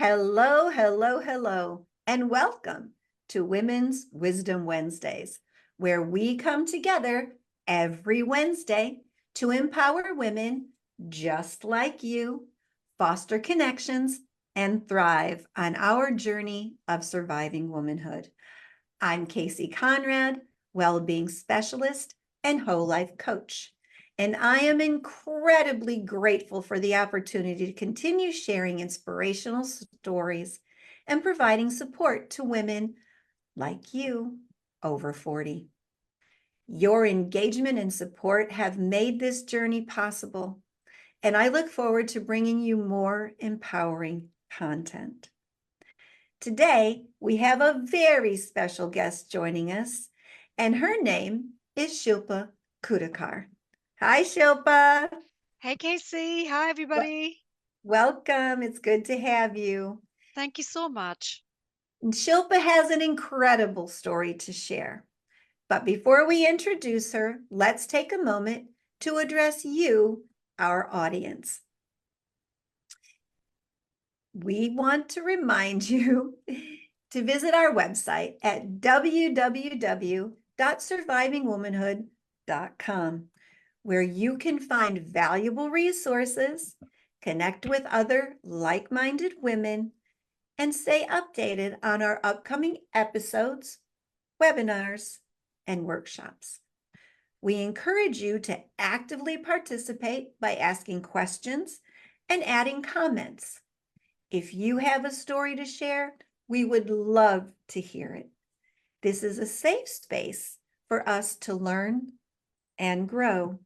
Hello, hello, hello, and welcome to Women's Wisdom Wednesdays, where we come together every Wednesday to empower women just like you, foster connections, and thrive on our journey of surviving womanhood. I'm Casey Conrad, well-being specialist and whole life coach. And I am incredibly grateful for the opportunity to continue sharing inspirational stories and providing support to women like you over 40. Your engagement and support have made this journey possible, and I look forward to bringing you more empowering content. Today, we have a very special guest joining us, and her name is Shilpa Kudakar. Hi, Shilpa. Hey, Casey. Hi, everybody. Welcome. It's good to have you. Thank you so much. And Shilpa has an incredible story to share. But before we introduce her, let's take a moment to address you, our audience. We want to remind you to visit our website at www.survivingwomanhood.com, where you can find valuable resources, connect with other like-minded women, and stay updated on our upcoming episodes, webinars, and workshops. We encourage you to actively participate by asking questions and adding comments. If you have a story to share, we would love to hear it. This is a safe space for us to learn and grow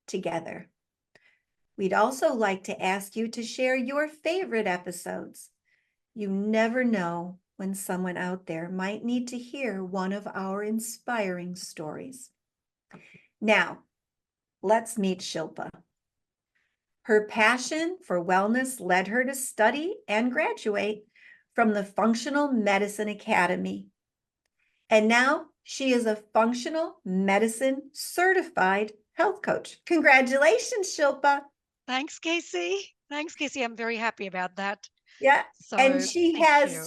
together. We'd also like to ask you to share your favorite episodes. You never know when someone out there might need to hear one of our inspiring stories. Now, let's meet Shilpa. Her passion for wellness led her to study and graduate from the Functional Medicine Academy. And now she is a functional medicine certified health coach. Congratulations, Shilpa. Thanks, Casey. Thanks, Casey. I'm very happy about that. Yeah. And So, thank you.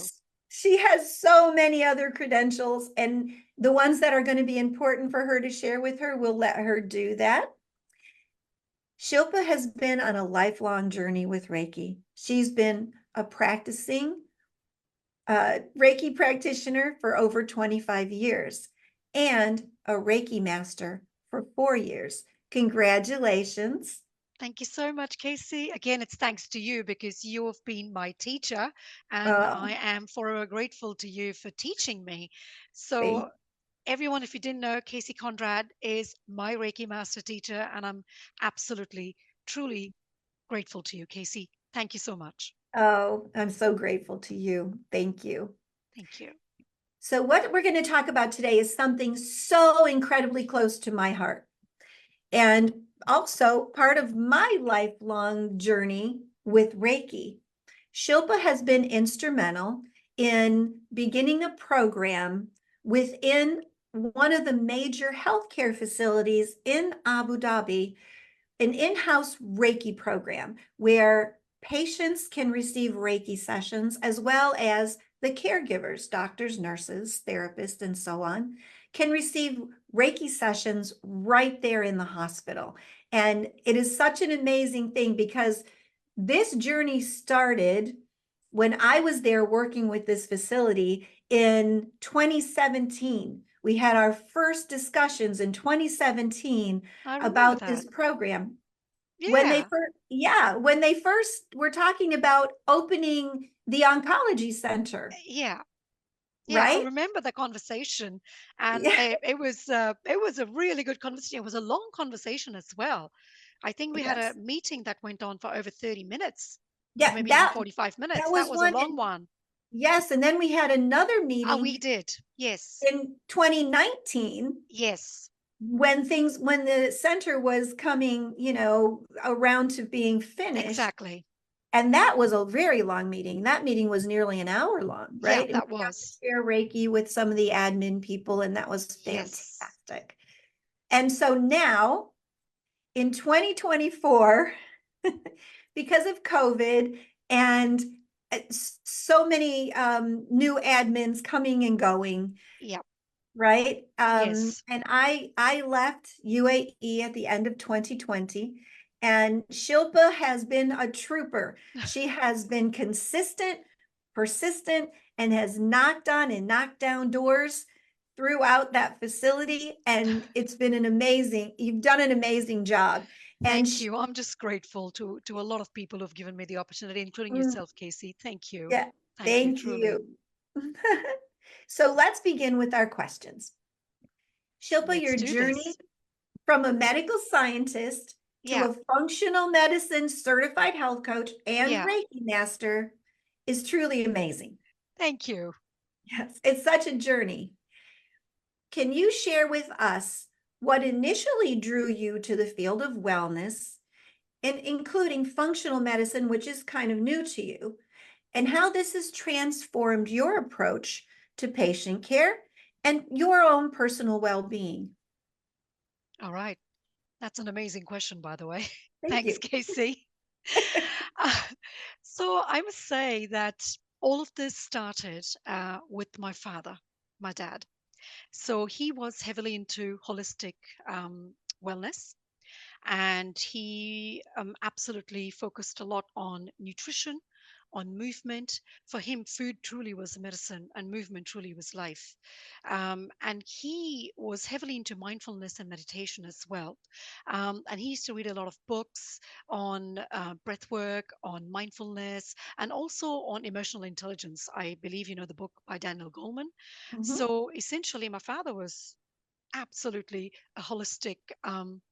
she has so many other credentials, and the ones that are going to be important for her to share with her, we'll let her do that. Shilpa has been on a lifelong journey with Reiki. She's been a practicing Reiki practitioner for over 25 years and a Reiki Master for 4 years. Congratulations. Thank you so much, Casey. Again, it's thanks to you because you have been my teacher, and Uh, I am forever grateful to you for teaching me. thank So, everyone, if you didn't know, Casey Conrad is my Reiki Master teacher, and I'm absolutely, truly grateful to you, Casey. Thank you so much. Oh, I'm so grateful to you. Thank you. Thank you. So what we're going to talk about today is something so incredibly close to my heart, and also part of my lifelong journey with Reiki. Shilpa has been instrumental in beginning a program within one of the major healthcare facilities in Abu Dhabi, an in-house Reiki program where patients can receive Reiki sessions, as well as the caregivers, doctors, nurses, therapists, and so on, can receive Reiki sessions right there in the hospital. And it is such an amazing thing because this journey started when I was there working with this facility in 2017. We had our first discussions in 2017 I remember about that. this program. Yeah. When they first were talking about opening the oncology center, Yeah. Yeah, I right? remember the conversation, and Yeah, it was a really good conversation. It was a long conversation as well. I think we had a yes. meeting that went on for over 30 minutes, or Yeah, maybe even that 45 that minutes. That was was a one. long And one. yes, and then we had another Oh, we meeting did. Yes. in 2019 Yes. when the center was coming, around to being finished. Exactly. And that was a very long meeting. That meeting was nearly an hour long, Yeah, right? And that we got to was. share Reiki with some of the admin people, and that was Yes. fantastic. And so now in 2024, because of COVID and so many new admins coming and going, Yep. right? Yes. And I left UAE at the end of 2020, and Shilpa has been a trooper. She has been consistent, persistent, and has knocked on and knocked down doors throughout that facility. And it's been you've done an amazing job. And Thank you. I'm just grateful to a lot of people who've given me the opportunity, including mm, yourself, Casey. Thank you. yeah, Thank you, thank truly. you. So let's begin with our questions. Shilpa, Let's your do journey this. from a medical scientist to Yeah. a functional medicine certified health coach and Yeah. Reiki master is truly amazing. Thank you. Yes, it's such a journey. Can you share with us what initially drew you to the field of wellness, and including functional medicine, which is kind of new to you, and how this has transformed your approach to patient care and your own personal well-being? All right. That's an amazing question, by the way. Thank Thanks, you. Casey. Uh, so I must say that all of this started with my father, my dad. So he was heavily into holistic wellness, and he absolutely focused a lot on nutrition, on movement. For him, food truly was medicine and movement truly was life. And he was heavily into mindfulness and meditation as well. And he used to read a lot of books on breath work, on mindfulness, and also on emotional intelligence. I believe you know the book by Daniel Goleman. Mhm. So essentially, my father was absolutely a holistic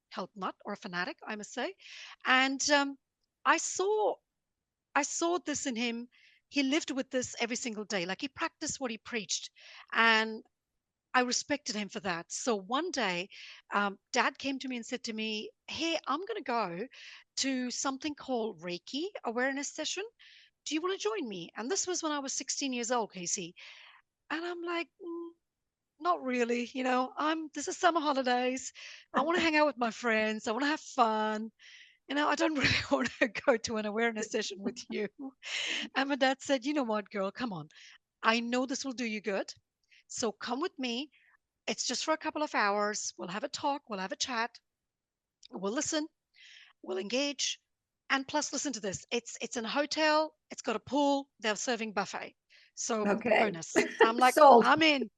health nut or a fanatic, I must say. And I saw I saw this in him. He lived with this every single day. Like he practiced what he preached, and I respected him for that. So one day, Dad came to me and said to me, "Hey, I'm going to go to something called Reiki awareness session. Do you want to join me?" And this was when I was 16 years old, Casey. And I'm like, not really. This is summer holidays. I want to hang out with my friends. I want to have fun. I don't really want to go to an awareness session with you. And my dad said, you know what, girl, come on. I know this will do you good. So come with me. It's just for a couple of hours. We'll have a talk. We'll have a chat. We'll listen. We'll engage. And plus, listen to this. It's in a hotel. It's got a pool. They're serving buffet. So Okay. bonus. I'm like, Sold. I'm in.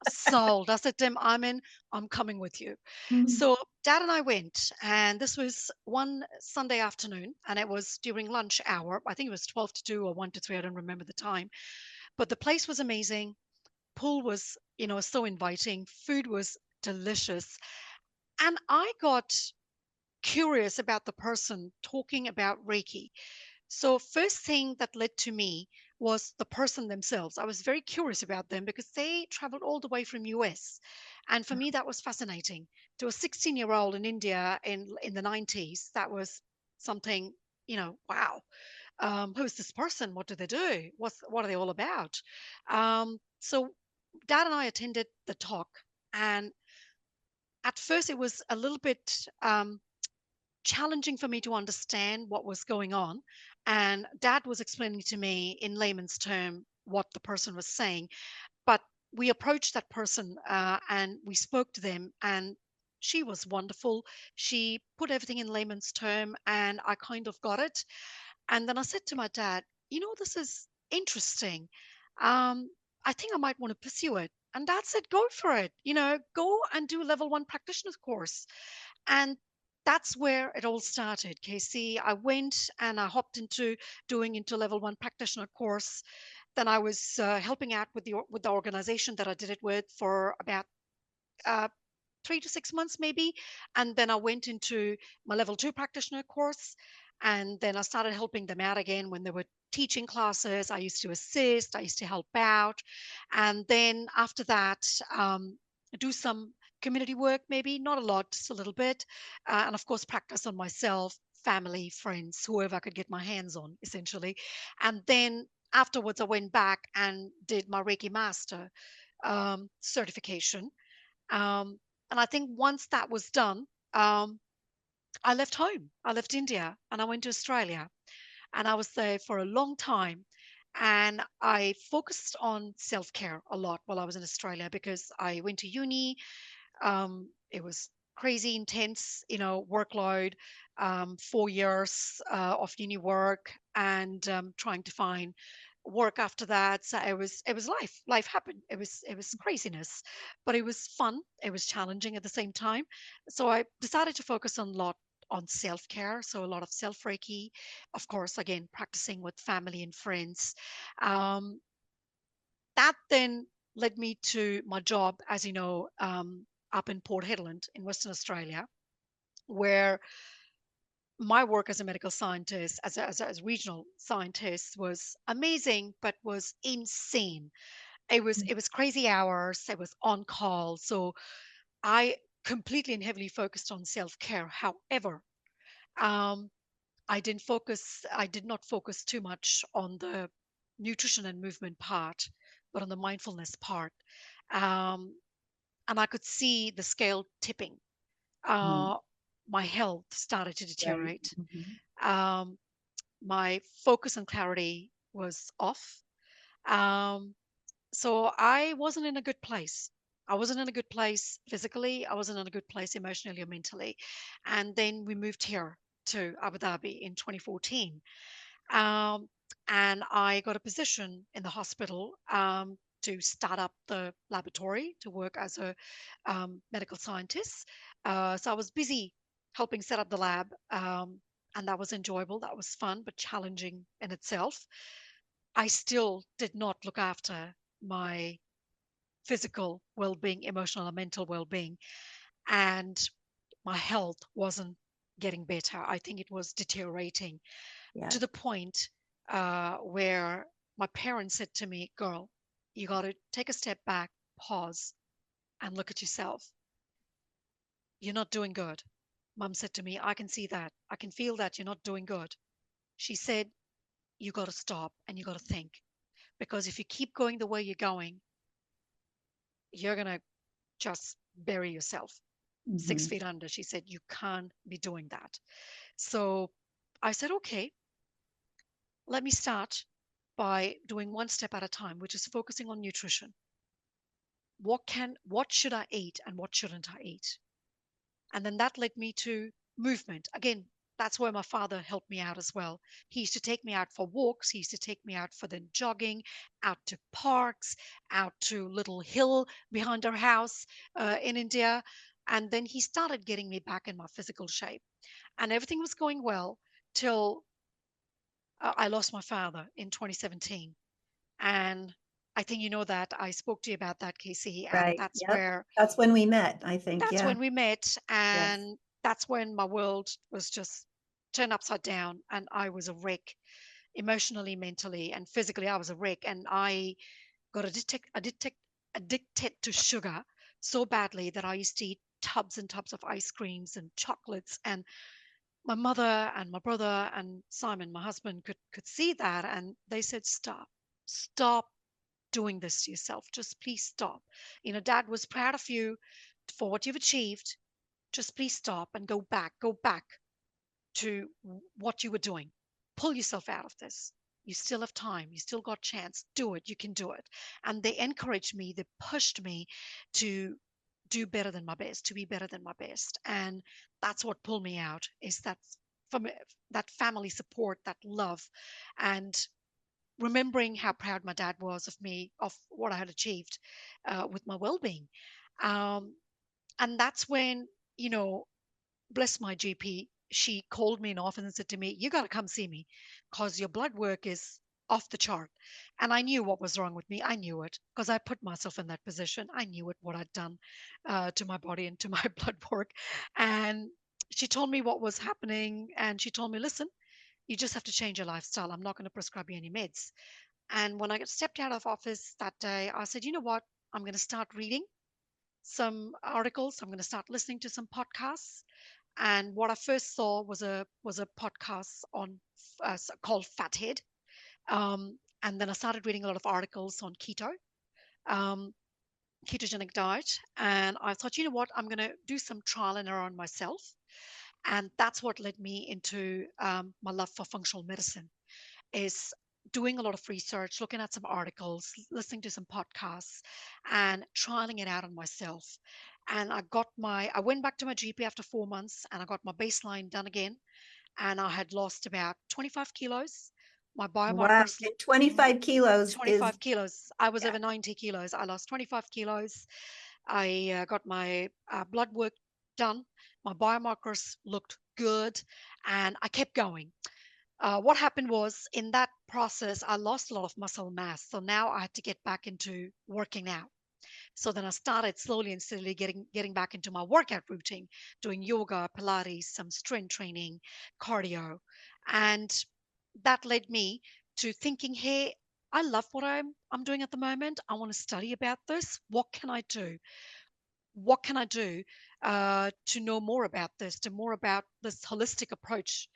Sold. I said to him, I'm in. I'm coming with you. Mhm. So Dad and I went, and this was one Sunday afternoon, and it was during lunch hour. I think it was 12 to 2 or 1 to 3. I don't remember the time. But the place was amazing. Pool was, so inviting. Food was delicious. And I got curious about the person talking about Reiki. So first thing that led to me was the person themselves. I was very curious about them because they traveled all the way from US. And for me that was fascinating. To a 16-year-old in India in the 90s, that was something, wow. Who's this person? What do they do? What are they all about? So Dad and I attended the talk, and at first it was a little bit challenging for me to understand what was going on. And Dad was explaining to me in layman's term what the person was saying. But we approached that person and we spoke to them, and she was wonderful. She put everything in layman's term, and I kind of got it. And then I said to my dad, this is interesting. Um, I think I might want to pursue it. And Dad said, go for it. Go and do a level 1 practitioner's course. And that's where it all started, Casey. I went and I hopped into doing into level 1 practitioner course. Then I was helping out with the organization that I did it with for about uh, 3 to 6 months maybe. And then I went into my level 2 practitioner course. And then I started helping them out again when they were teaching classes. I used to assist, I used to help out. And then after that, do some community work, maybe not a lot, just a little bit. And of course, practice on myself, family, friends, whoever I could get my hands on, essentially. And then afterwards, I went back and did my Reiki Master certification. um, and I think once that was done, I left home. I left India and I went to Australia. And I was there for a long time. And I focused on self care a lot while I was in Australia because I went to uni. It was crazy intense, workload, 4 years of uni work, and trying to find work after that. So it was life. Life happened. It was craziness, but it was fun. It was challenging at the same time. So I decided to focus on a lot on self care. So a lot of self Reiki, of course, again practicing with family and friends. Um, that then led me to my job, as you know, up in Port Hedland in Western Australia, where my work as a medical scientist, as a regional scientist, was amazing, but was insane. It was crazy hours. It was on call, so I completely and heavily focused on self care. However, um, I did not focus too much on the nutrition and movement part, but on the mindfulness part. Um, and I could see the scale tipping. Mm, Uh, my health started to right. deteriorate. Mhm. Um, my focus and clarity was off. Um, so I wasn't in a good place. I wasn't in a good place physically. I wasn't in a good place emotionally or mentally. And then we moved here to Abu Dhabi in 2014. Um, and I got a position in the hospital to start up the laboratory to work as a medical scientist. So I was busy helping set up the lab, and that was enjoyable. That was fun, but challenging in itself. I still did not look after my physical well being, emotional and mental well being, and my health wasn't getting better. I think it was deteriorating to Yeah. the point where my parents said to me, "Girl, you got to take a step back, pause, and look at yourself. You're not doing good." Mum said to me, "I can see that. I can feel that you're not doing good." She said, "You got to stop and you got to think. Because if you keep going the way you're going, you're going to just bury yourself six Mhm. feet under." She said, "You can't be doing that." So I said, "Okay, let me start by doing one step at a time, which is focusing on nutrition. What should I eat and what shouldn't I eat?" And then that led me to movement. Again, that's where my father helped me out as well. He used to take me out for walks. He used to take me out for then jogging, out to parks, out to little hill behind our house in India. And then he started getting me back in my physical shape. And everything was going well till I lost my father in 2017. And I think you know that I spoke to you about that, Casey, and Right. Yep. That's when we met, I think. that's Yeah. when we met, Yes. and that's when my world was just turned upside down, and I was a wreck emotionally, mentally, and physically. I was a wreck, and I got addicted to sugar so badly that I used to eat tubs and tubs of ice creams and chocolates. And my mother and my brother and Simon, my husband, could see that, and they said, stop doing this to yourself. Just please stop. Dad was proud of you for what you've achieved. Just please stop and go back to what you were doing. Pull yourself out of this. You still have time. You still got chance. Do it. You can do it. And they encouraged me. They pushed me to do better than my best, to be better than my best. And that's what pulled me out. Is that from that family support, that love, and remembering how proud my dad was of me, of what I had achieved with my well-being. Um, and that's when, you know, bless my GP, she called me in office and said to me, "You got to come see me because your blood work is off the chart." And I knew what was wrong with me. I knew it because I put myself in that position. I knew it, what I'd done to my body and to my blood work. And she told me what was happening. And she told me, "Listen, you just have to change your lifestyle. I'm not going to prescribe you any meds." And when I stepped out of office that day, I said, "You know what? I'm going to start reading some articles. I'm going to start listening to some podcasts." And what I first saw was a podcast on called Fathead. And then I started reading a lot of articles on um, ketogenic diet, and I thought, you know what, I'm going to do some trial and error on myself, and that's what led me into my love for functional medicine. Is doing a lot of research, looking at some articles, listening to some podcasts, and trialing it out on myself. And I went back to my GP after 4 months and I got my baseline done again. And I had lost about 25 kilos. My Wow. biomarkers And looked 25 kilos is, 25 kilos. I was yeah. over 90 kilos. I lost 25 kilos. I got my blood work done. My biomarkers looked good, and I kept going. What happened was in that process, I lost a lot of muscle mass. So now I had to get back into working out. So then I started slowly and steadily getting back into my workout routine, doing yoga, Pilates, some strength training, cardio, and that led me to thinking, hey, I love what I'm doing at the moment. I want to study about this. What can I do? What can I do to know more about this, to more about this holistic approach,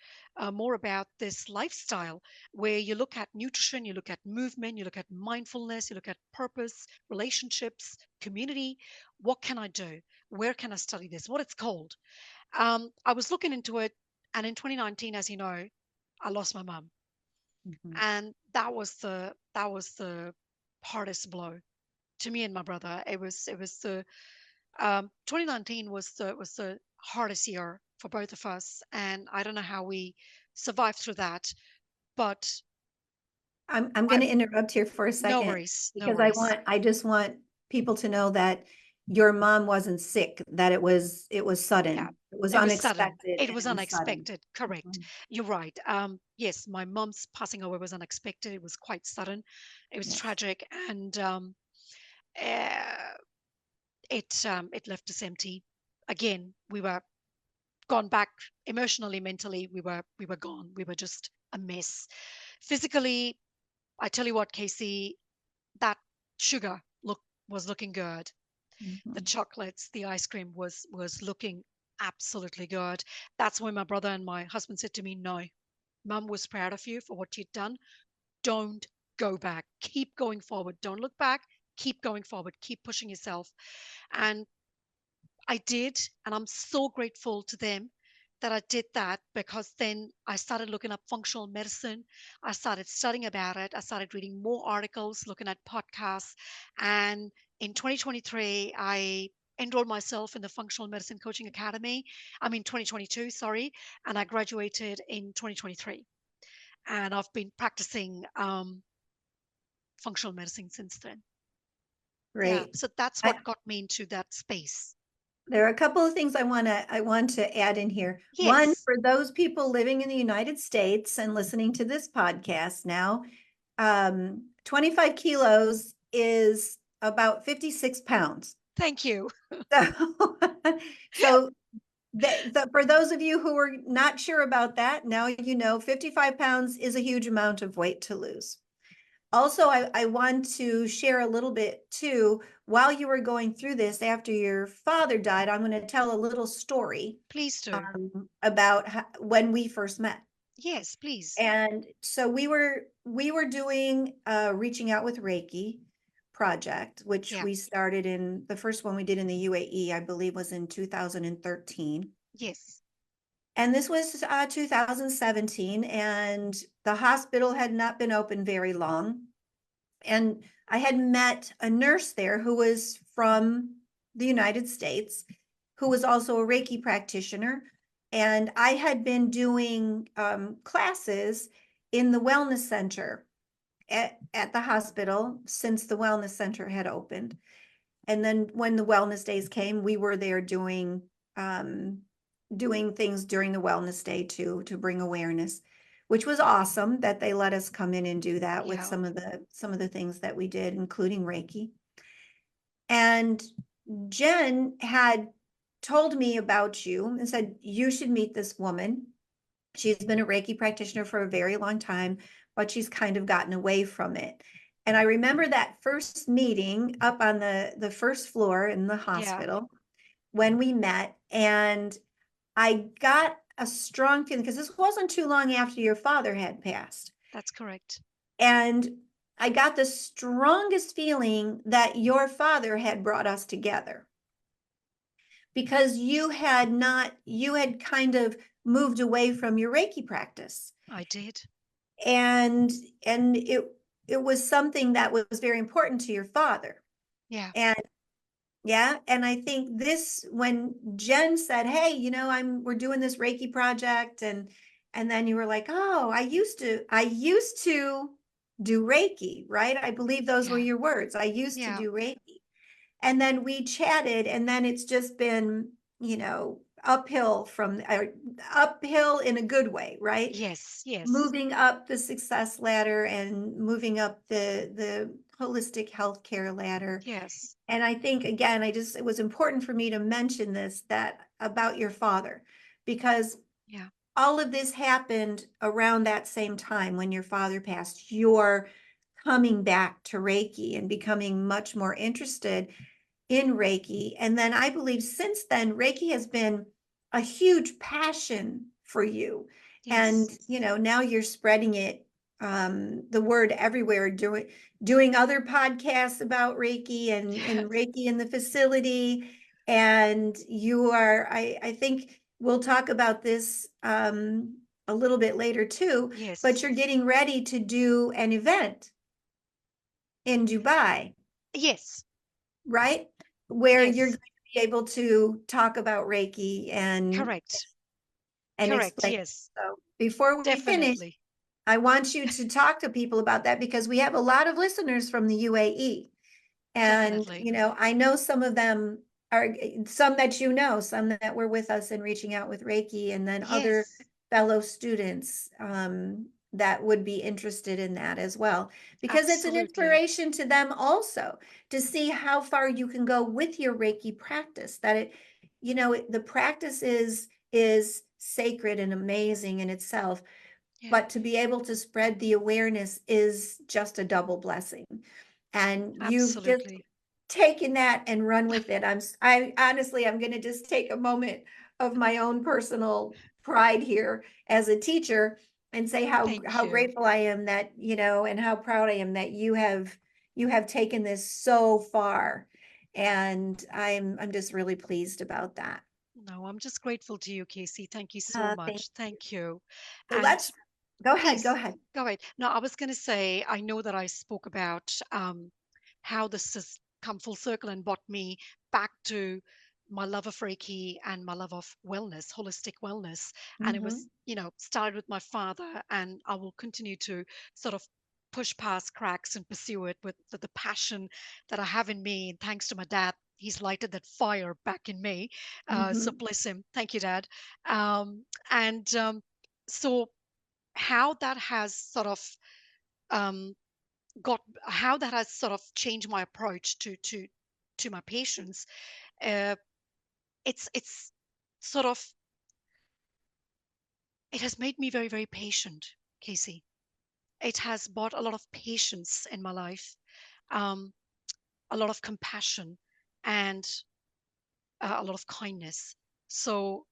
more about this lifestyle where you look at nutrition, you look at movement, you look at mindfulness, you look at purpose, relationships, community. What can I do? Where can I study this? What it's called? I was looking into it, and in 2019, as you know, I lost my mum, Mhm. and that was the hardest blow to me and my brother. It was the 2019 was the hardest year for both of us, and I don't know how we survived through that. But I'm I, going to interrupt here for a no second worries, no because worries. I just want people to know that your mom wasn't sick, that it was Yeah, sudden. It was it was sudden. unexpected It and was it was sudden. unexpected. Correct. Mhm. You're right. Yes, my mum's passing away was unexpected. It was quite sudden. It was Yes. tragic, and uh, it left us empty. Again, we were gone back emotionally, mentally. We were gone. We were just a mess. Physically, I tell you what, Casey, that sugar was looking good. The Mhm. chocolates, the ice cream was looking absolutely good. That's when my brother and my husband said to me, "No, Mum was proud of you for what you'd done. Don't go back. Keep going forward. Don't look back. Keep going forward. Keep pushing yourself." And I did, and I'm so grateful to them that I did that, because then I started looking up functional medicine. I started studying about it. I started reading more articles, looking at podcasts. And in 2023, I enrolled myself in the Functional Medicine Coaching Academy. I mean, 2022, sorry. And I graduated in 2023. And I've been practicing functional medicine since then. Yeah. Great. So that's I, what got me into that space. there are a couple of things I want to add in here. One, Yes. for those people living in the United States and listening to this podcast now, 25 kilos is about 56 pounds. Thank you. So, so for those of you who are not sure about that, now you know 55 pounds is a huge amount of weight to lose. Also, I want to share a little bit too. While you were going through this, after your father died, I'm going to tell a little story Please do. about when we first met. Yes, please. And so we were doing a reaching out with Reiki project, which Yeah. we started in the first one we did in the UAE, I believe was in 2013. Yes. And this was 2017, and the hospital had not been open very long. And I had met a nurse there who was from the United States, who was also a Reiki practitioner. And I had been doing classes in the wellness center at the hospital since the wellness center had opened. And then when the wellness days came, we were there um, doing things during the wellness day too, to bring awareness, which was awesome that they let us come in and do that with Yeah. some of the things that we did, including Reiki. And Jen had told me about you and said, you should meet this woman. She's been a Reiki practitioner for a very long time, but she's kind of gotten away from it. And I remember that first meeting up on the first floor in the Yeah. hospital when we met. And I got a strong feeling because this wasn't too long after your father had passed. That's correct. And I got the strongest feeling that your father had brought us together because you had kind of moved away from your Reiki practice. I did. and it was something that was very important to your father. Yeah. And yeah, and I think this, when Jen said, "Hey, we're doing this Reiki project," and then you were like, "Oh, I used to do Reiki," right? I believe those were Yeah. your words. I used to Yeah. do Reiki. And then we chatted, and then it's just been, uphill in a good way, right? Yes. Yes. Moving up the success ladder and moving up the holistic healthcare ladder. Yes. And I think, again, it was important for me to mention this, that about your father, because Yeah. all of this happened around that same time when your father passed. You're coming back to Reiki and becoming much more interested in Reiki. And then I believe since then, Reiki has been a huge passion for you. And, Yes. now you're spreading it, the word everywhere, doing other podcasts about Reiki and Yes. Reiki in the facility. And you are, I think we'll talk about this, a little bit later too, but Yes. you're getting ready to do an event in Dubai, Yes. right? Where you're going Yes. to be able to talk about Reiki Correct. and Correct. explain. Yes. So before we finish, Definitely. I want you to talk to people about that, because we have a lot of listeners from the UAE. And, Definitely. I know some of them are, some that some that were with us and reaching out with Reiki, and then other Yes. fellow students, that would be interested in that as well, because it's an Absolutely. inspiration to them also to see how far you can go with your Reiki practice. That the practice is sacred and amazing in itself, Yeah. but to be able to spread the awareness is just a double blessing. And you've just Absolutely. taken that and run with it. I honestly, I'm going to just take a moment of my own personal pride here as a teacher and say Thank how you. grateful I am that, and how proud I am that you have taken this so far. And I'm just really pleased about that. No, I'm just grateful to you, Casey. Thank you so Thank much. you. Thank you. So And let's go ahead. Go please ahead. go ahead. No, I was going to say, I know that I spoke about how this has come full circle and brought me back to my love of Reiki and my love of wellness, holistic wellness. And it was, Hmm. started with my father, and I will continue to sort of push past cracks and pursue it with the passion that I have in me. And thanks to my dad, he's lighted that fire back in me. So Hmm. bless him. Thank you, Dad. And so how that has sort of um, got how that has sort of changed my approach to my patients. Uh, it's sort of it has made me very very patient, Casey. It has brought a lot of patience in my life, um, a lot of compassion, and a lot of kindness. So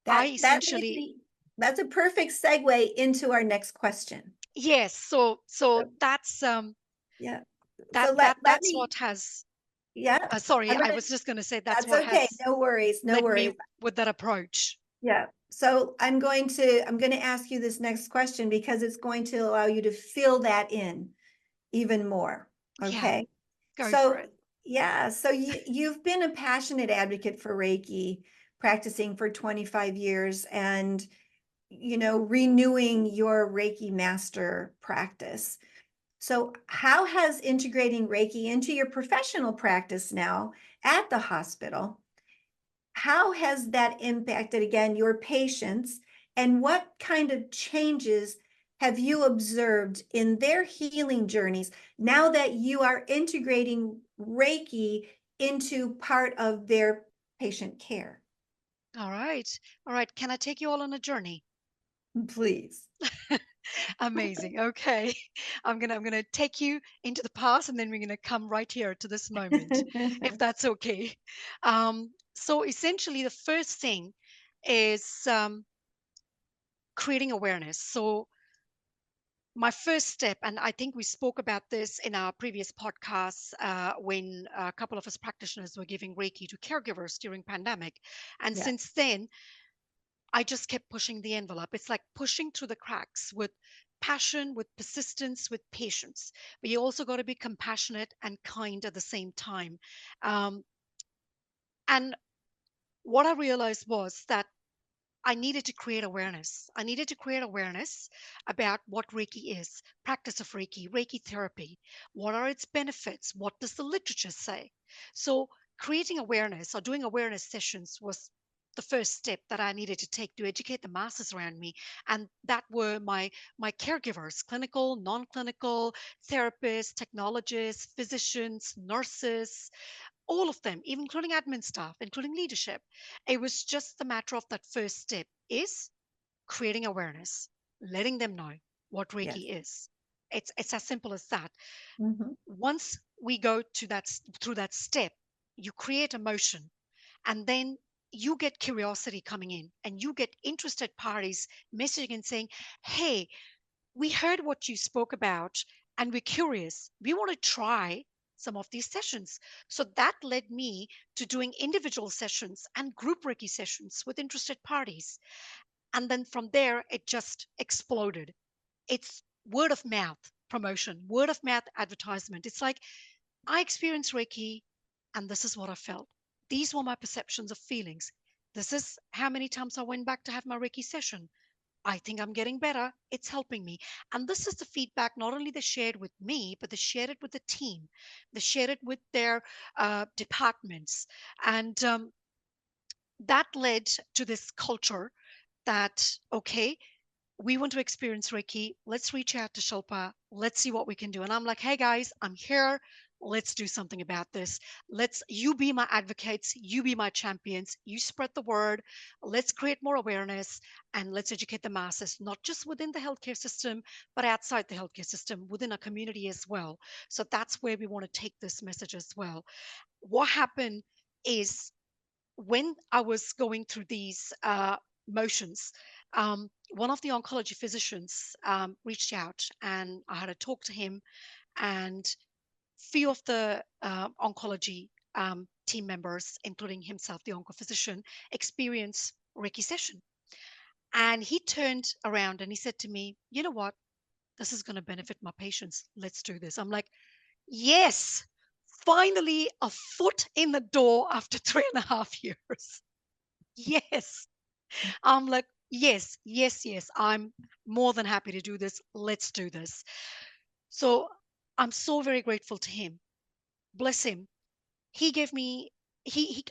I That leads essentially, me, that's a perfect segue into our next question. yes. So So, that's yeah. that So that let that's me, what has. yeah, Sorry, I'm I gonna, was just going to say that's that's what okay. has No worries, no led me worries. with that approach. Yeah. So I'm going to ask you this next question because it's going to allow you to fill that in even more. Yeah, Okay. go for So, it. yeah, so you've been a passionate advocate for Reiki, practicing for 25 years, and renewing your Reiki Master practice. So, how has integrating Reiki into your professional practice now at the hospital, how has that impacted, again, your patients? And what kind of changes have you observed in their healing journeys now that you are integrating Reiki into part of their patient care? All right. All right. Can I take you all on a journey? Please. Amazing. Okay. I'm gonna take you into the past, and then we're gonna come right here to this moment, if that's okay. So essentially the first thing is creating awareness. So my first step, and I think we spoke about this in our previous podcasts when a couple of us practitioners were giving Reiki to caregivers during pandemic. And Yeah. since then, I just kept pushing the envelope. It's like pushing through the cracks with passion, with persistence, with patience. But you also got to be compassionate and kind at the same time. Um, and what I realized was that I needed to create awareness. I needed to create awareness about what Reiki is, practice of Reiki, Reiki therapy. What are its benefits? What does the literature say? So, creating awareness or doing awareness sessions was the first step that I needed to take to educate the masses around me. And that were my caregivers, clinical, non-clinical, therapists, technologists, physicians, nurses, all of them, even including admin staff, including leadership. It was just the matter of that first step is creating awareness, letting them know what Yes. Reiki is. It's as simple as that. Mhm. Once we go to through that step, you create emotion, and then you get curiosity coming in, and you get interested parties messaging and saying, "Hey, we heard what you spoke about and we're curious. We want to try some of these sessions." So that led me to doing individual sessions and group Reiki sessions with interested parties. And then from there, it just exploded. It's word of mouth promotion, word of mouth advertisement. It's like, I experienced Reiki and this is what I felt. These were my perceptions of feelings. This is how many times I went back to have my Reiki session. I think I'm getting better. It's helping me. And this is the feedback not only they shared with me, but they shared it with the team. They shared it with their departments. And that led to this culture that, okay, we want to experience Reiki. Let's reach out to Shilpa. Let's see what we can do. And I'm like, hey guys, I'm here. Let's do something about this. You be my advocates. You be my champions. You spread the word. Let's create more awareness and let's educate the masses, not just within the healthcare system, but outside the healthcare system, within a community as well. So that's where we want to take this message as well. What happened is when I was going through these motions, one of the oncology physicians reached out and I had a talk to him, and few of the oncology team members, including himself, the oncophysician, experienced Reiki session. And he turned around and he said to me, you know what? This is going to benefit my patients. Let's do this. I'm like, yes, finally a foot in the door after 3.5 years. Yes. I'm like, yes, yes, yes. I'm more than happy to do this. Let's do this. So I'm so very grateful to him. Bless him. He gave me,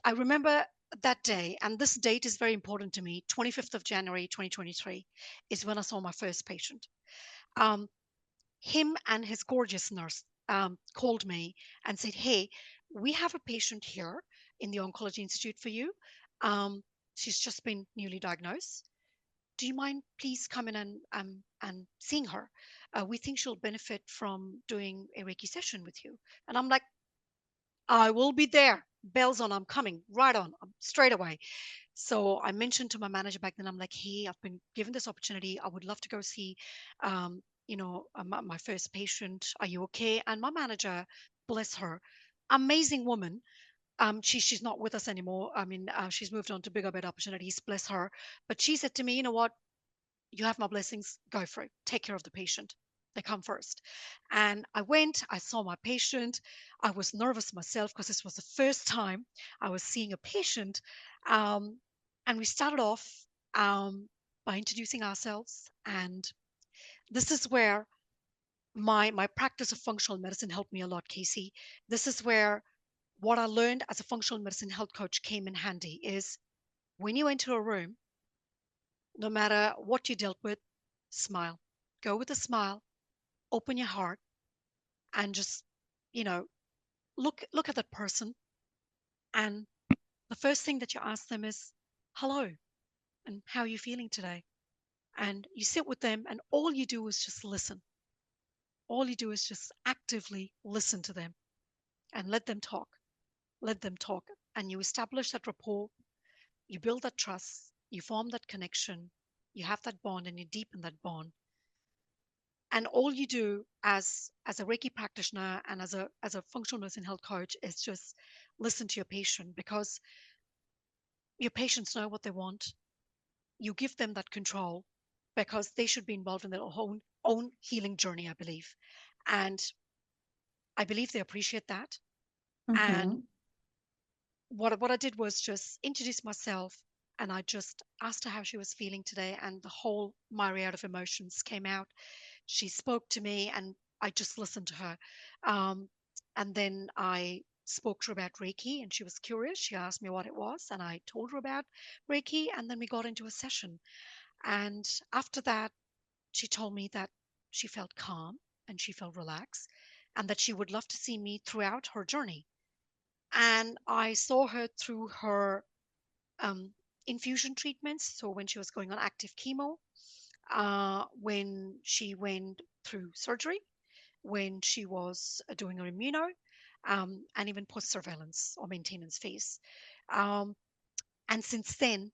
I remember that day, and this date is very important to me. 25th of January, 2023 is when I saw my first patient. Um, him and his gorgeous nurse called me and said, hey, we have a patient here in the Oncology Institute for you. Um, she's just been newly diagnosed. Do you mind please coming and seeing her? We think she'll benefit from doing a Reiki session with you. And I'm like, I will be there. Bells on, I'm coming right on, straight away. So I mentioned to my manager back then, I'm like, hey, I've been given this opportunity. I would love to go see, my first patient. Are you okay? And my manager, bless her, amazing woman. She's not with us anymore. I mean, she's moved on to bigger, better opportunities. Bless her. But she said to me, you know what? You have my blessings, go for it, take care of the patient, they come first. And I went, I saw my patient. I was nervous myself because this was the first time I was seeing a patient. um, and we started off by introducing ourselves, and this is where my practice of functional medicine helped me a lot, Casey. This is where what I learned as a functional medicine health coach came in handy is when you enter a room, no matter what you dealt with, smile. Go with a smile, open your heart, and just, you know, look at that person. And the first thing that you ask them is, hello, and how are you feeling today? And you sit with them, and all you do is just listen. All you do is just actively listen to them and let them talk. Let them talk. And you establish that rapport, you build that trust, you form that connection, you have that bond, and you deepen that bond. And all you do as a Reiki practitioner and as a functional medicine health coach is just listen to your patient, because your patients know what they want, you give them that control because they should be involved in their own healing journey, I believe. And I believe they appreciate that. And Mm-hmm. what I did was just introduce myself, and I just asked her how she was feeling today, and the whole myriad of emotions came out. She spoke to me, and I just listened to her. Um, and then I spoke to her about Reiki, and she was curious. She asked me what it was, and I told her about Reiki, and then we got into a session. And after that, she told me that she felt calm and she felt relaxed, and that she would love to see me throughout her journey. And I saw her through her um, infusion treatments. So when she was going on active chemo, when she went through surgery, when she was doing her immuno, and even post surveillance or maintenance phase. Um, and since then,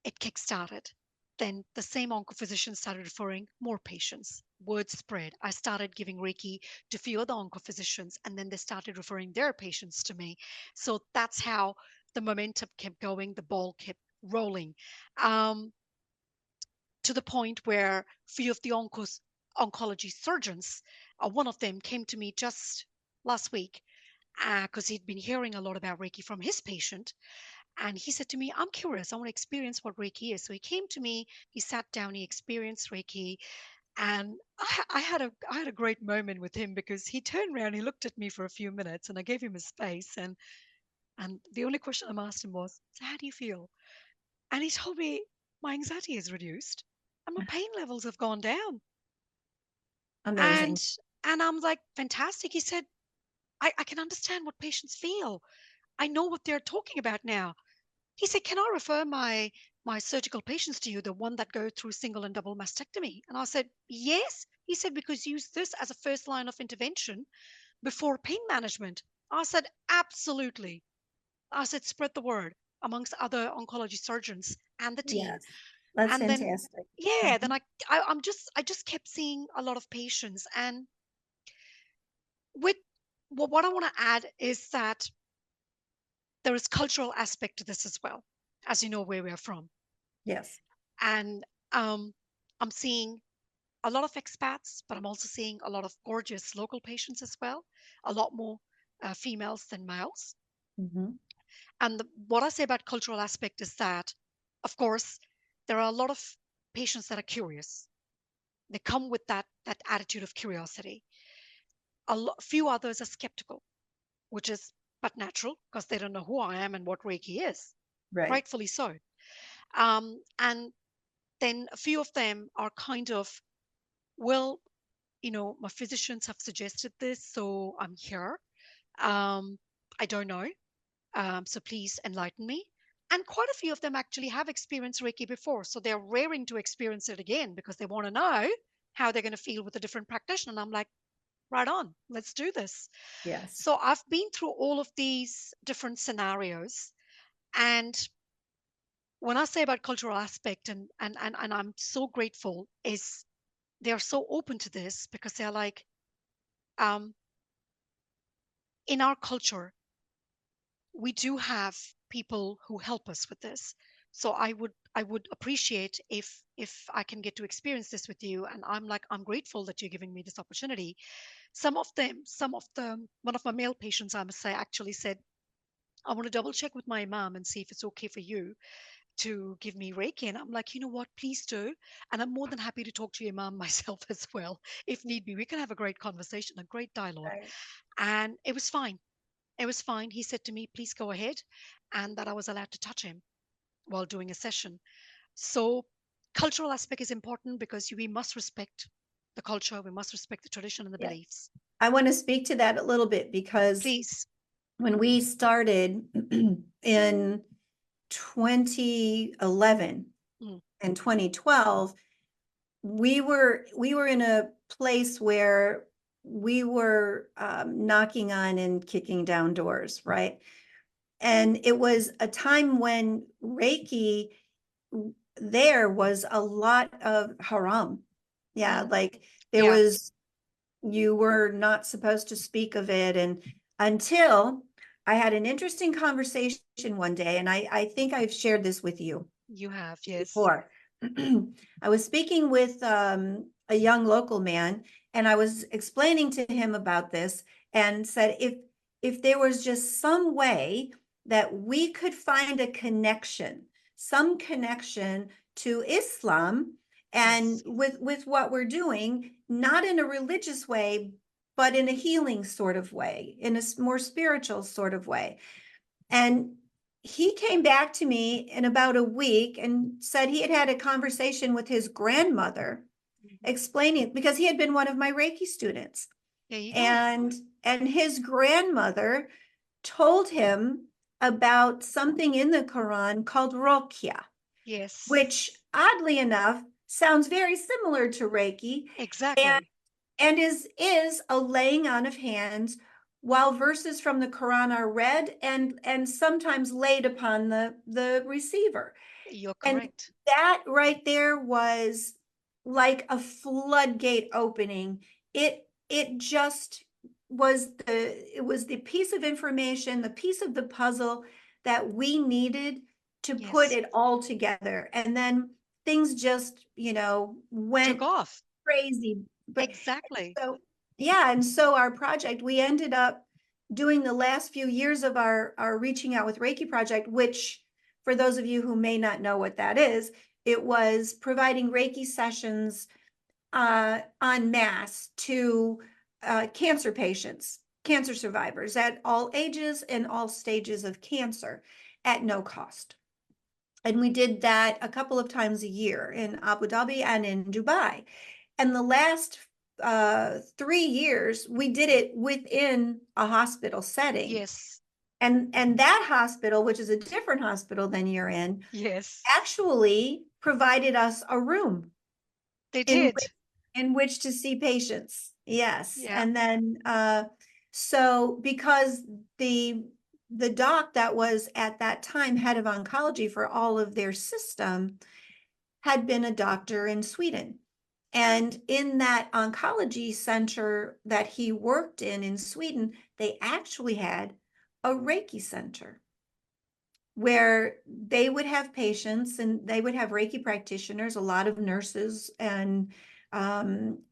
it kick-started. Then the same oncophysician started referring more patients. Word spread. I started giving Reiki to a few other oncophysicians, and then they started referring their patients to me. So that's how the momentum kept going, the ball kept rolling, um, to the point where few of the oncology surgeons, one of them came to me just last week because he'd been hearing a lot about Reiki from his patient, and he said to me, I'm curious, I want to experience what Reiki is. So he came to me, he sat down, he experienced Reiki, and I had a great moment with him because he turned around, he looked at me for a few minutes, and I gave him his space, and the only question I asked him was, so how do you feel? And he told me, my anxiety is reduced and my pain levels have gone down. And Amazing. I'm like, fantastic. He said, I can understand what patients feel. I know what they're talking about now. He said, "Can I refer my surgical patients to you, the one that go through single and double mastectomy?" And I said, "Yes." He said, "Because use this as a first line of intervention before pain management." I said, "Absolutely." I said, "Spread the word amongst other oncology surgeons and the team." Yes, that's And then, fantastic. yeah, then Mhm. I just kept seeing a lot of patients. And with what I want to add is that there is cultural aspect to this as well, as you know where we are from. Yes, And I'm seeing a lot of expats, but I'm also seeing a lot of gorgeous local patients as well, a lot more females than males. hmm, And what I say about cultural aspect is that, of course, there are a lot of patients that are curious. They come with that attitude of curiosity. Few others are skeptical, which is but natural because they don't know who I am and what Reiki is. right. Rightfully so. And then a few of them are kind of, well, my physicians have suggested this, so I'm here. Um, I don't know. So please enlighten me. And quite a few of them actually have experienced Reiki before. So they're raring to experience it again because they want to know how they're going to feel with a different practitioner. And I'm like, right on, let's do this. Yes. So I've been through all of these different scenarios. And when I say about cultural aspect, and I'm so grateful, is they're so open to this because they're like, um, in our culture, we do have people who help us with this. So I would appreciate if I can get to experience this with you. And I'm like, I'm grateful that you're giving me this opportunity. Some of them, one of my male patients, I must say, actually said, I want to double check with my mom and see if it's okay for you to give me Reiki. And I'm like, you know what, please do. And I'm more than happy to talk to your mom myself as well, if need be. We can have a great conversation, a great dialogue. Right. And it was fine. It was fine. He said to me, please go ahead, and that I was allowed to touch him while doing a session. So, cultural aspect is important because we must respect the culture, we must respect the tradition and the Yeah. beliefs. I want to speak to that a little bit because Please. when we started in 2011 Mm, and 2012, we were in a place where we were knocking on and kicking down doors, right? And it was a time when Reiki, there was a lot of haram. Yeah, mm, like there yeah. was, you were not supposed to speak of it. And until I had an interesting conversation one day, and I think I've shared this with you. You have, yes. before. I was speaking with a young local man, and I was explaining to him about this and said, if there was just some way that we could find a connection, some connection to Islam and Yes. with what we're doing, not in a religious way, but in a healing sort of way, in a more spiritual sort of way. And he came back to me in about a week and said he had had a conversation with his grandmother Mhm. explaining, because he had been one of my Reiki students. There you go. And his grandmother told him about something in the Quran called Rokia, Yes, which oddly enough sounds very similar to Reiki, and exactly. is a laying on of hands while verses from the Quran are read and sometimes laid upon the receiver. You're And correct. that right there was like a floodgate opening. It just was the piece of information, the piece of the puzzle that we needed to put Yes. it all together. And then things just, Took went off. crazy. But Exactly. so yeah, and so our project, we ended up doing the last few years of our Reaching Out with Reiki project, which for those of you who may not know what that is, it was providing Reiki sessions en masse to cancer patients, cancer survivors at all ages and all stages of cancer at no cost. And we did that a couple of times a year in Abu Dhabi and in Dubai. And the last 3 years, we did it within a hospital setting. Yes. And that hospital, which is a different hospital than you're in, Yes. actually provided us a room They in did. which to see patients. Yes. Yeah. And then so because the doc that was at that time head of oncology for all of their system had been a doctor in Sweden. And in that oncology center that he worked in Sweden, they actually had a Reiki center where they would have patients and they would have Reiki practitioners. A lot of nurses and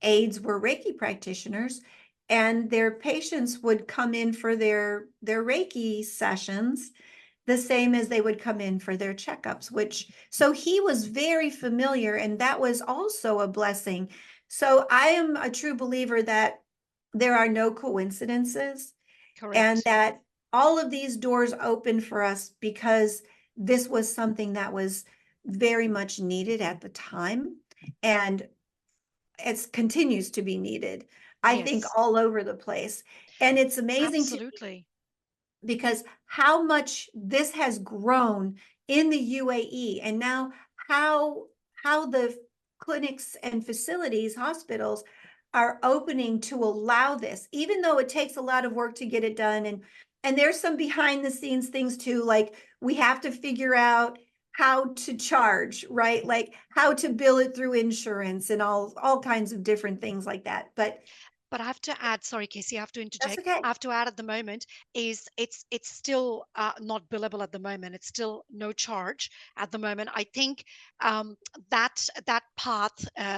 aides were Reiki practitioners, and their patients would come in for their Reiki sessions the same as they would come in for their checkups, which so he was very familiar, and that was also a blessing. So I am a true believer that there are no coincidences, and Correct. that all of these doors open for us because this was something that was very much needed at the time, and it continues to be needed, I think, Yes. all over the place. And it's amazing to Absolutely. because how much this has grown in the UAE, and now how the clinics and facilities, hospitals are opening to allow this, even though it takes a lot of work to get it done. And there's some behind the scenes things too, like we have to figure out how to charge, right? Like how to bill it through insurance and all kinds of different things like that. But But I have to add, sorry, Casey, I have to that's interject. okay. I have to add at the moment is it's still not billable at the moment. It's still no charge at the moment. I think um, that path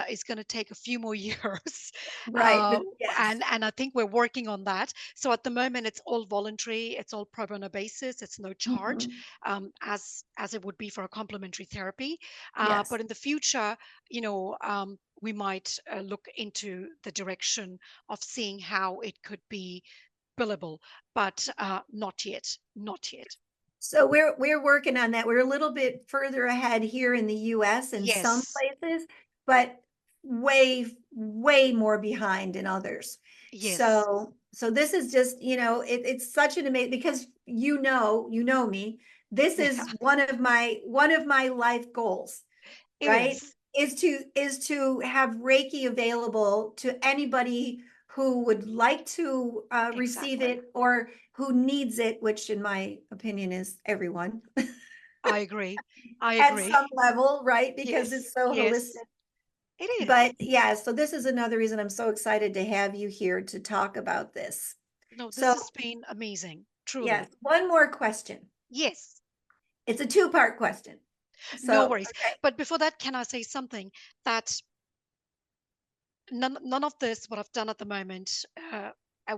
is going to take a few more years, Right. uh, Yes. and I think we're working on that. So at the moment, it's all voluntary. It's all pro bono basis. It's no charge, Mhm. as it would be for a complementary therapy. Yes. But in the future, we might look into the direction of seeing how it could be billable, but not yet, not yet. So we're working on that. We're a little bit further ahead here in the US in some Yes, places, but way more behind in others. yes, So this is just, it's such an amazing, because you know me. This yeah, is one of my life goals, it right? is Is to have Reiki available to anybody who would like to receive exactly. it or who needs it, which in my opinion is everyone I agree. I at agree. some level, right? Because Yes, it's so yes, holistic. it is. But yeah, so this is another reason I'm so excited to have you here to talk about this. No, this So has been amazing, yes, truly. one more question. Yes. It's a two-part question. No So, worries. okay. But before that, can I say something that none of this, what I've done at the moment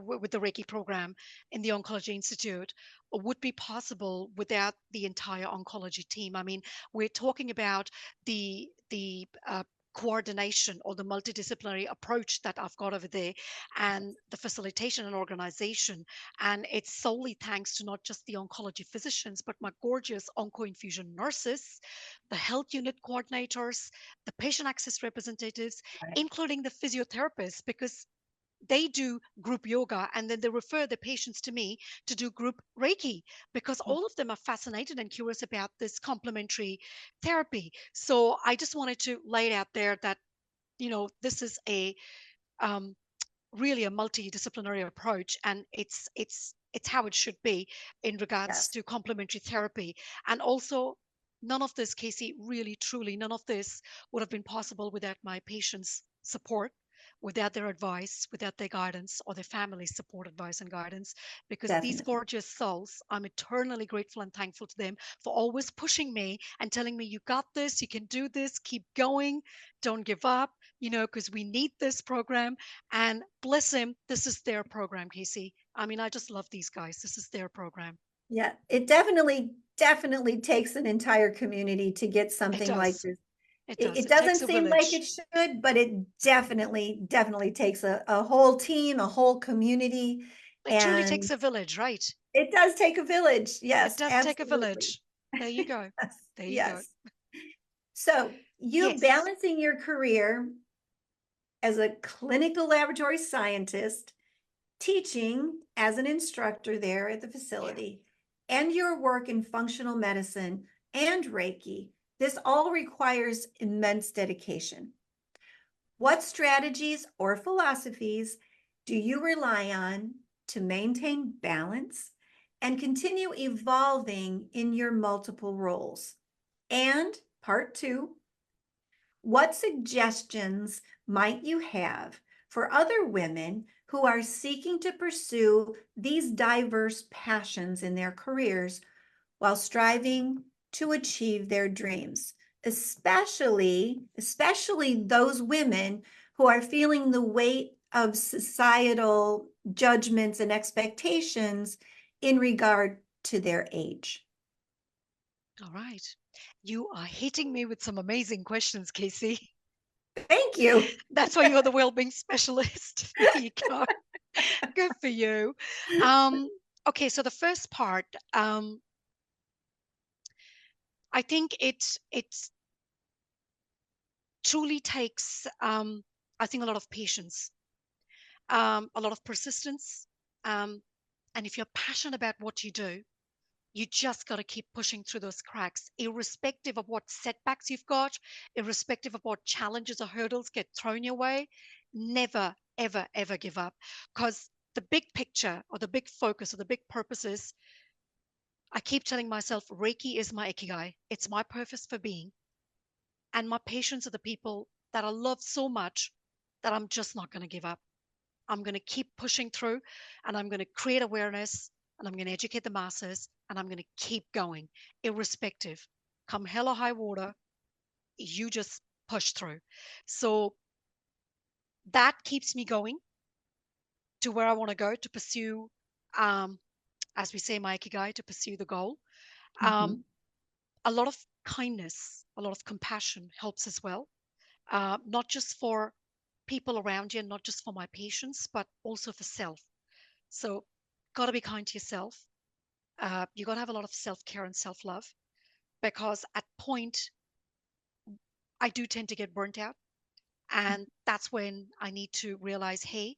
with the Reiki program in the Oncology Institute, would be possible without the entire oncology team. I mean, we're talking about the coordination or the multidisciplinary approach that I've got over there and the facilitation and organization. And it's solely thanks to not just the oncology physicians, but my gorgeous onco infusion nurses, the health unit coordinators, the patient access representatives, Right. including the physiotherapists, because they do group yoga and then they refer the patients to me to do group Reiki because all of them are fascinated and curious about this complementary therapy. So I just wanted to lay it out there that, this is a um, really a multidisciplinary approach, and it's how it should be in regards Yes, to complementary therapy. And also, none of this, Casey, really truly none of this would have been possible without my patients support, without their advice, without their guidance, or their family's support, advice, and guidance, because these definitely. gorgeous souls, I'm eternally grateful and thankful to them for always pushing me and telling me, you got this, you can do this, keep going, don't give up, because we need this program. And bless him, this is their program, Casey. I mean, I just love these guys. This is their program. Yeah, it definitely takes an entire community to get It something like does. this. It It, does. it It doesn't takes a seem like it village. should, but it definitely takes a whole team, a whole community, It truly and takes a village, right? it does take a village. It Yes, does take a absolutely. village. There you go. Yes, There you go. yes. So you Yes. balancing your career as a clinical laboratory scientist, teaching as an instructor there at the Yeah. facility, and your work in functional medicine and Reiki, this all requires immense dedication. What strategies or philosophies do you rely on to maintain balance and continue evolving in your multiple roles? And part two, what suggestions might you have for other women who are seeking to pursue these diverse passions in their careers while striving to achieve their dreams, especially those women who are feeling the weight of societal judgments and expectations in regard to their age? All right. You are hitting me with some amazing questions, Casey. Thank you. That's why you're the well-being specialist. There you go. Good for you. Um, okay, so the first part, I think it truly takes, I think, a lot of patience, a lot of persistence. Um, and if you're passionate about what you do, you just got to keep pushing through those cracks, irrespective of what setbacks you've got, irrespective of what challenges or hurdles get thrown your way. Never, ever, ever give up. Because the big picture or the big focus or the big purpose is, I keep telling myself, Reiki is my ikigai. It's my purpose for being. And my patients are the people that I love so much that I'm just not going to give up. I'm going to keep pushing through and I'm going to create awareness and I'm going to educate the masses and I'm going to keep going, irrespective. Come hell or high water, you just push through. So that keeps me going to where I want to go to pursue, um, as we say, my ikigai, to pursue the goal. Um, Mhm. a lot of kindness, a lot of compassion helps as well, not just for people around you, and not just for my patients, but also for self. So, got to be kind to yourself. You got to have a lot of self care and self love because at point I do tend to get burnt out, and that's when I need to realize, hey,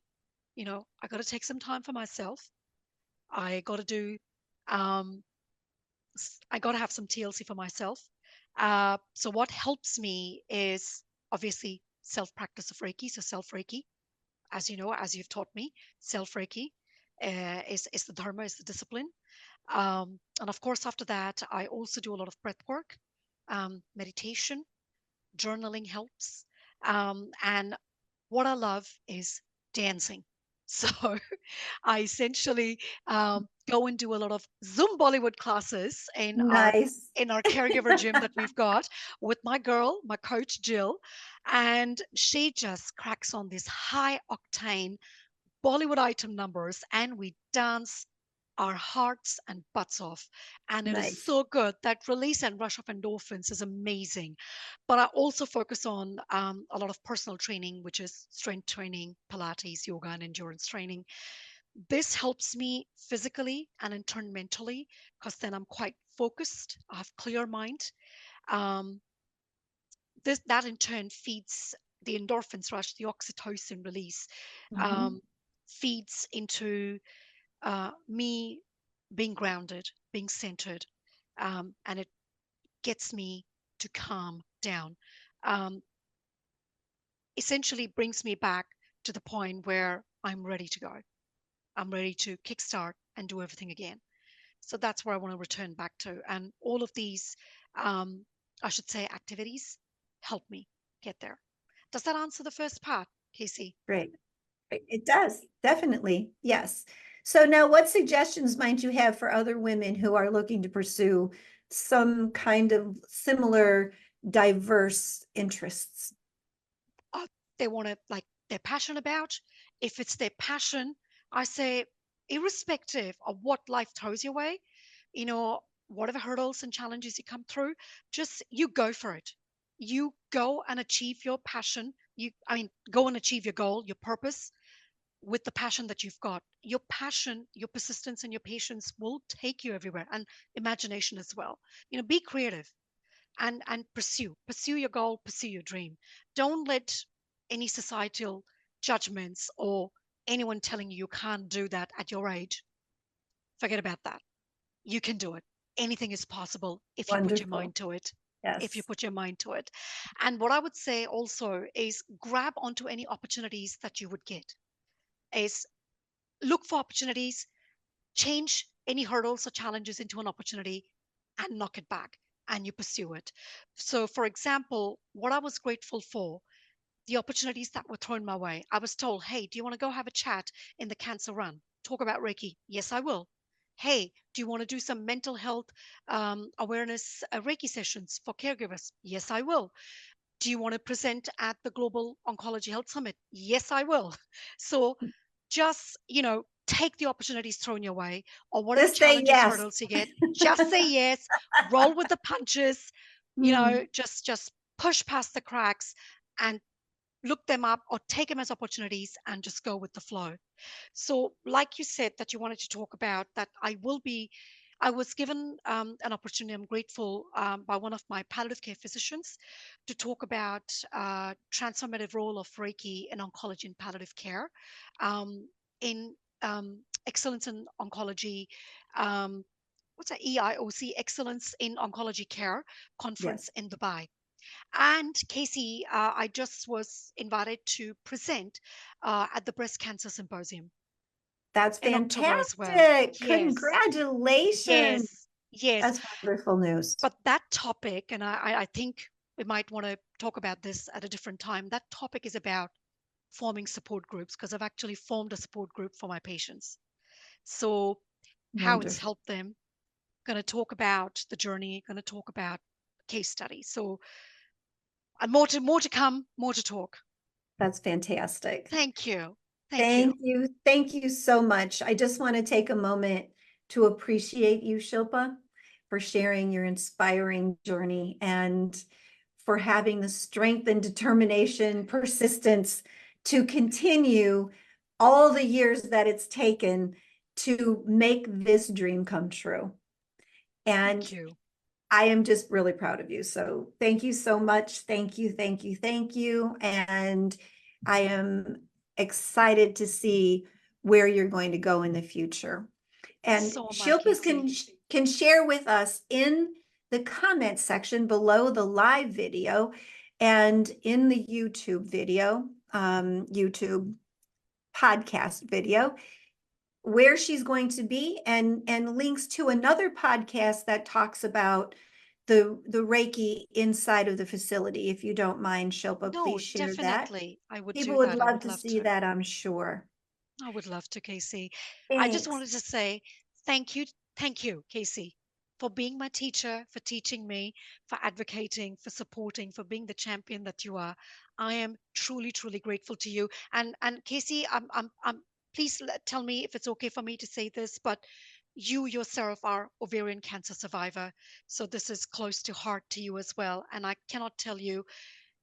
I got to take some time for myself. I got to do, um, I got to have some TLC for myself. So what helps me is obviously self practice of Reiki, so self Reiki, as you know, as you've taught me, self Reiki is the dharma, is the discipline. And of course, after that, I also do a lot of breath work, meditation, journaling helps. And what I love is dancing. So I essentially go and do a lot of Zoom Bollywood classes Nice. in our caregiver gym that we've got with my girl, my coach Jill, and she just cracks on these high octane Bollywood item numbers, and we dance our hearts and butts off. And it is Nice. so good. That release and rush of endorphins is amazing. But I also focus on a lot of personal training, which is strength training, Pilates, yoga, and endurance training. This helps me physically and in turn mentally, because then I'm quite focused. I have clear mind. Um, this that in turn feeds the endorphins rush, the oxytocin release, Mhm. um, feeds into me being grounded, being centered, and it gets me to calm down. Um, Essentially brings me back to the point where I'm ready to go. I'm ready to kickstart and do everything again. So that's where I want to return back to. And all of these, um, I should say, activities help me get there. Does that answer the first part, Casey? Great. It does, definitely. Yes. So now what suggestions might you have for other women who are looking to pursue some kind of similar diverse interests? uh, they want to like they're passionate about. If it's their passion, I say, irrespective of what life throws your way, you know, whatever hurdles and challenges you come through, just you go for it. You go and achieve your passion. I mean, go and achieve your goal, your purpose with the passion that you've got. Your passion, your persistence, and your patience will take you everywhere, and imagination as well. You know, be creative and pursue your goal, pursue your dream. Don't let any societal judgments or anyone telling you you can't do that at your age, forget about that. You can do it. Anything is possible if you put your Wonderful. mind to it. If you Yes. put your mind to it. And what I would say also is grab onto any opportunities that you would get. Is look for opportunities, change any hurdles or challenges into an opportunity and knock it back, and you pursue it. So, for example, what I was grateful for, the opportunities that were thrown my way. I was told, hey, do you want to go have a chat in the cancer run? Talk about Reiki? Yes, I will. Hey, do you want to do some mental health awareness Reiki sessions for caregivers? Yes, I will. Do you want to present at the Global Oncology Health Summit? Yes, I will. So just, take the opportunities thrown your way or whatever Just say challenges, yes. hurdles you get, just say yes, roll with the punches, Hmm. just push past the cracks and look them up or take them as opportunities and just go with the flow. So, like you said, that you wanted to talk about that, I was given an opportunity. I'm grateful by one of my palliative care physicians to talk about transformative role of Reiki in oncology and palliative care, in excellence in oncology. Um, what's that? EIOC, Excellence in Oncology Care conference Yes, in Dubai. And Casey, I just was invited to present at the breast cancer symposium that's in October as well. fantastic. Yes, Congratulations. yes, yes. That's wonderful news. But that topic, and I think we might want to talk about this at a different time. That topic is about forming support groups because I've actually formed a support group for my patients. So, how it's Wonderful. helped them. Going to talk about the journey. Going to talk about case studies. So, and more to come. More to talk. That's fantastic. Thank you. Thank you. Thank you. Thank you so much. I just want to take a moment to appreciate you, Shilpa, for sharing your inspiring journey and for having the strength and determination, persistence to continue all the years that it's taken to make this dream come true. Thank And you. I am just really proud of you. So thank you so much. Thank you, thank you, thank you. And I am excited to see where you're going to go in the future. And So am I, Shilpa's Casey. can share with us in the comment section below the live video and in the YouTube video, YouTube podcast video, where she's going to be and links to another podcast that talks about the Reiki inside of the facility. If you don't mind, Shilpa, No, please share that. definitely. I would People do would that. I love would to love see to. that, I'm sure. I would love to, Casey. I just Thanks. wanted to say Thank you. Thank you, Casey, for being my teacher, for teaching me, for advocating, for supporting, for being the champion that you are. I am truly, truly grateful to you. And Casey, please tell me if it's okay for me to say this, but you yourself are ovarian cancer survivor. So this is close to heart to you as well. And I cannot tell you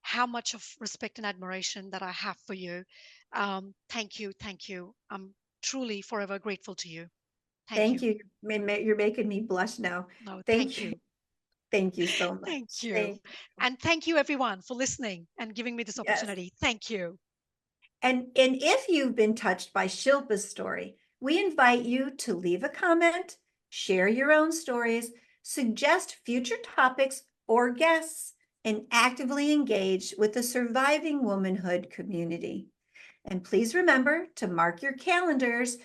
how much of respect and admiration that I have for you. Thank you. Thank you. I'm truly forever grateful to you. Thank Thank you. you. You're making me blush now. No, Thank thank you. you. Thank you so Thank much. you. Thank you. And thank you, everyone, for listening and giving me this Yes. opportunity. Thank you. And if you've been touched by Shilpa's story, we invite you to leave a comment, share your own stories, suggest future topics or guests, and actively engage with the surviving womanhood community. And please remember to mark your calendars.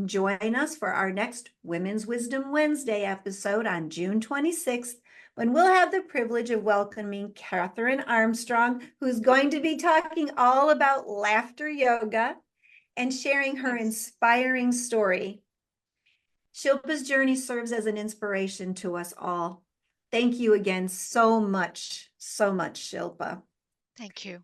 Join us for our next Women's Wisdom Wednesday episode on June 26th, when we'll have the privilege of welcoming Catherine Armstrong, who's going to be talking all about laughter yoga and sharing her Yes. inspiring story. Shilpa's journey serves as an inspiration to us all. Thank you again so much, Shilpa. Thank you.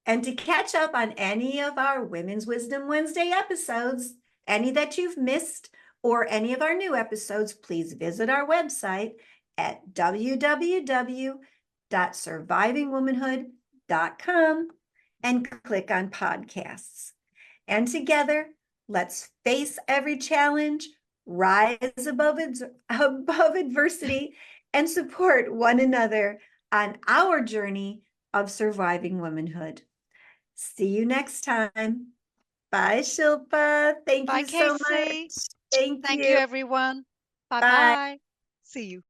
And to catch up on any of our Women's Wisdom Wednesday episodes, any that you've missed, or any of our new episodes, please visit our website at www.survivingwomanhood.com and click on podcasts. And together, let's face every challenge, rise above adversity, and support one another on our journey of surviving womanhood. See you next time. Bye, Shilpa. Thank Bye, you so much. Casey. Thank Thank you, you. everyone. Bye Bye. bye. See you.